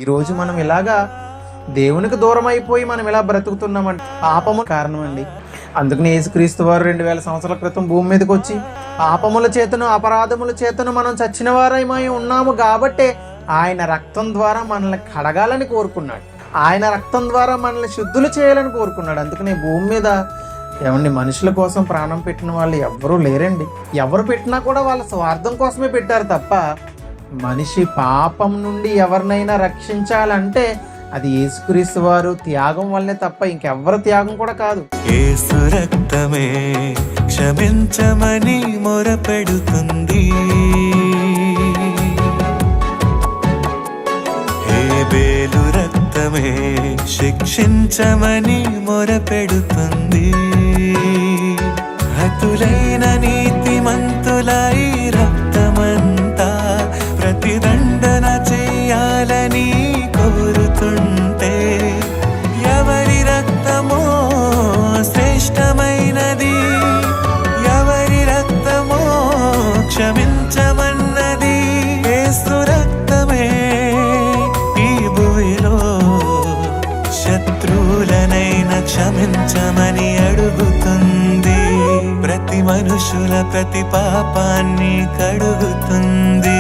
ఈరోజు మనం ఇలాగా దేవునికి దూరం అయిపోయి మనం ఇలా బ్రతుకుతున్నామంటే పాపము కారణం అండి. అందుకని యేసుక్రీస్తు వారు 2000 సంవత్సరాల క్రితం భూమి మీదకి వచ్చి పాపముల చేతను అపరాధముల చేతను మనం చచ్చిన వారమై ఉన్నాము కాబట్టే ఆయన రక్తం ద్వారా మనల్ని కడగాలని కోరుకున్నాడు. ఆయన రక్తం ద్వారా మనల్ని శుద్ధులు చేయాలని కోరుకున్నాడు. అందుకని భూమి మీద ఏమండి మనుషుల కోసం ప్రాణం పెట్టిన వాళ్ళు ఎవ్వరూ లేరండి. ఎవరు పెట్టినా కూడా వాళ్ళ స్వార్థం కోసమే పెట్టారు తప్ప మనిషి పాపం నుండి ఎవరినైనా రక్షించాలంటే అది యేసుక్రీస్తు వారు త్యాగం వల్లనే తప్ప ఇంకెవ్వరు త్యాగం కూడా కాదు. యేసు రక్తమే క్షమించమని మొరపెడుతుంది, హేబేలు రక్తమే శిక్షించమని మొరపెడుతుంది. హతులైన నీతిమంతులై రక్తమంతా ప్రతిదండన చేయాలని కోరుతుంటే ఎవరి రక్తమో శ్రేష్టమైనది, ఎవరి రక్తమో క్షమించమన్నది. యేసు రక్తమే ఈ భూమిలో శత్రువులనైనా క్షమించమని అడుగుతుంది, ప్రతి మనుషుల ప్రతి పాపాన్ని కడుగుతుంది.